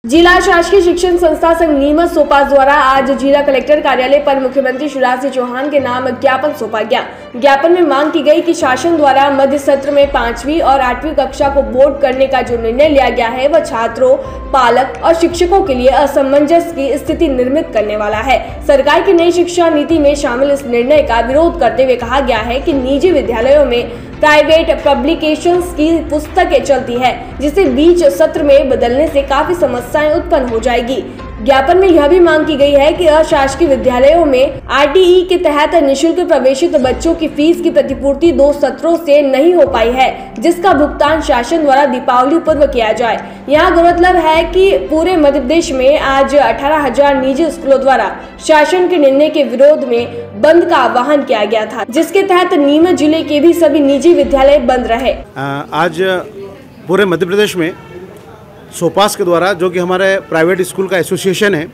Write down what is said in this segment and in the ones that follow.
जिला शासकीय शिक्षण संस्था संघ नीमच सोपास द्वारा आज जिला कलेक्टर कार्यालय पर मुख्यमंत्री शिवराज सिंह चौहान के नाम ज्ञापन सौंपा गया। ज्ञापन में मांग की गई कि शासन द्वारा मध्य सत्र में 5वीं और 8वीं कक्षा को बोर्ड करने का जो निर्णय लिया गया है वह छात्रों, पालक और शिक्षकों के लिए असमंजस की स्थिति निर्मित करने वाला है। सरकार की नई शिक्षा नीति में शामिल इस निर्णय का विरोध करते हुए कहा गया है कि निजी विद्यालयों में प्राइवेट पब्लिकेशंस की पुस्तकें चलती है, जिसे बीच सत्र में बदलने से काफी समस्याएं उत्पन्न हो जाएगी। ज्ञापन में यह भी मांग की गई है कि अशासकीय विद्यालयों में आरटीई के तहत निःशुल्क प्रवेशित बच्चों की फीस की प्रतिपूर्ति 2 सत्रों से नहीं हो पाई है, जिसका भुगतान शासन द्वारा दीपावली पूर्व किया जाए। यहाँ गौरतलब है कि पूरे मध्य प्रदेश में आज 18,000 निजी स्कूलों द्वारा शासन के निर्णय के विरोध में बंद का आह्वान किया गया था, जिसके तहत नीमच जिले के भी सभी निजी विद्यालय बंद रहे। आज पूरे मध्य प्रदेश में सोपास के द्वारा, जो कि हमारे प्राइवेट स्कूल का एसोसिएशन है,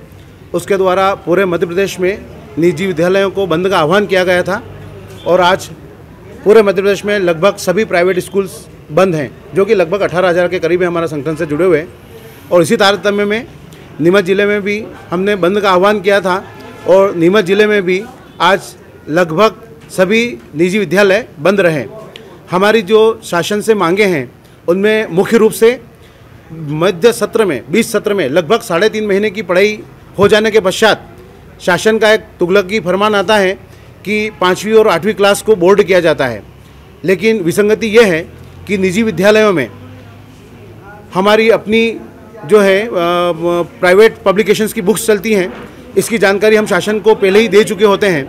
उसके द्वारा पूरे मध्य प्रदेश में निजी विद्यालयों को बंद का आह्वान किया गया था। और आज पूरे मध्य प्रदेश में लगभग सभी प्राइवेट स्कूल्स बंद हैं, जो कि लगभग 18,000 के करीब हमारा संगठन से जुड़े हुए हैं। और इसी तारतम्य में नीमच जिले में भी हमने बंद का आह्वान किया था और नीमच जिले में भी आज लगभग सभी निजी विद्यालय बंद रहे। हमारी जो शासन से मांगे हैं उनमें मुख्य रूप से मध्य सत्र में 20 सत्र में लगभग 3.5 महीने की पढ़ाई हो जाने के पश्चात शासन का एक तुगलकी फरमान आता है कि 5वीं और 8वीं क्लास को बोर्ड किया जाता है। लेकिन विसंगति यह है कि निजी विद्यालयों में हमारी अपनी जो है प्राइवेट पब्लिकेशंस की बुक्स चलती हैं। इसकी जानकारी हम शासन को पहले ही दे चुके होते हैं।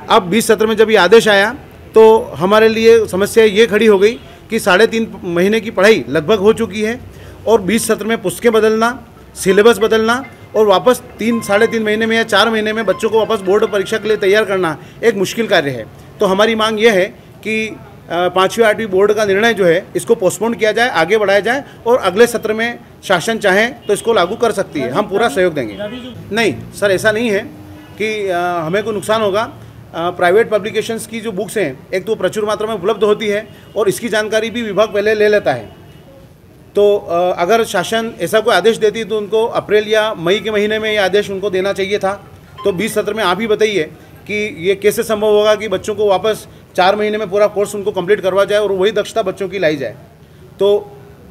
अब 20 सत्र में जब ये आदेश आया तो हमारे लिए समस्या ये खड़ी हो गई कि 3.5 महीने की पढ़ाई लगभग हो चुकी है और 20 सत्र में पुस्तकें बदलना, सिलेबस बदलना और वापस 3-3.5 महीने में या 4 महीने में बच्चों को वापस बोर्ड परीक्षा के लिए तैयार करना एक मुश्किल कार्य है। तो हमारी मांग ये है कि 5वीं 8वीं बोर्ड का निर्णय जो है इसको पोस्टपोन किया जाए, आगे बढ़ाया जाए और अगले सत्र में शासन चाहे तो इसको लागू कर सकती है। हम पूरा सहयोग देंगे। नहीं सर, ऐसा नहीं है कि हमें कोई नुकसान होगा। प्राइवेट पब्लिकेशंस की जो बुक्स हैं एक तो प्रचुर मात्रा में उपलब्ध होती है और इसकी जानकारी भी विभाग पहले ले लेता है। तो अगर शासन ऐसा कोई आदेश देती तो उनको अप्रैल या मई के महीने में ये आदेश उनको देना चाहिए था। तो 20 सत्र में आप ही बताइए कि ये कैसे संभव होगा कि बच्चों को वापस 4 महीने में पूरा कोर्स उनको कंप्लीट करवा जाए और वही दक्षता बच्चों की लाई जाए। तो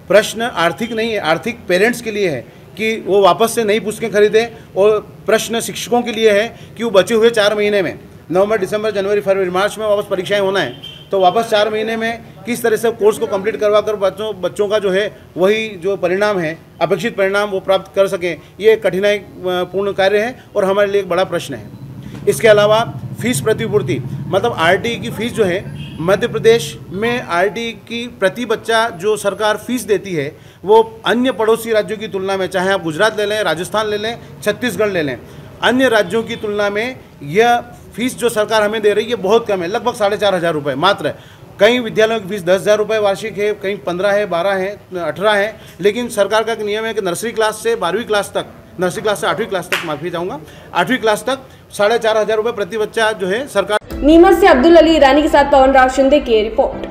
प्रश्न आर्थिक नहीं है, आर्थिक पेरेंट्स के लिए है कि वो वापस से नई पुस्तकें खरीदें और प्रश्न शिक्षकों के लिए है कि वो बचे हुए 4 महीने में नवंबर, दिसंबर, जनवरी, फरवरी, मार्च में वापस परीक्षाएं होना है। तो वापस 4 महीने में किस तरह से कोर्स को कंप्लीट करवा कर बच्चों का जो है वही जो परिणाम है, अपेक्षित परिणाम वो प्राप्त कर सकें, ये कठिनाई पूर्ण कार्य है और हमारे लिए एक बड़ा प्रश्न है। इसके अलावा फीस प्रतिपूर्ति, मतलब आरटीई की फ़ीस जो है मध्य प्रदेश में आरटीई की प्रति बच्चा जो सरकार फीस देती है वो अन्य पड़ोसी राज्यों की तुलना में, चाहे आप गुजरात ले लें, राजस्थान ले लें, छत्तीसगढ़ ले लें, अन्य राज्यों की तुलना में यह फीस जो सरकार हमें दे रही है बहुत कम है, लगभग 4,500 रुपये मात्र। कई विद्यालयों की फीस 10,000 रुपये वार्षिक है, कहीं 15 है, 12 है, 18 है। लेकिन सरकार का एक नियम है कि नर्सरी क्लास से 12वीं क्लास तक, नर्सरी क्लास से 8वीं क्लास तक, माफी चाहूँगा, 8वीं क्लास तक 4,500 रुपये प्रति बच्चा जो है सरकार। नीमच से अब्दुल अली ईरानी के साथ पवन राव शिंदे की रिपोर्ट।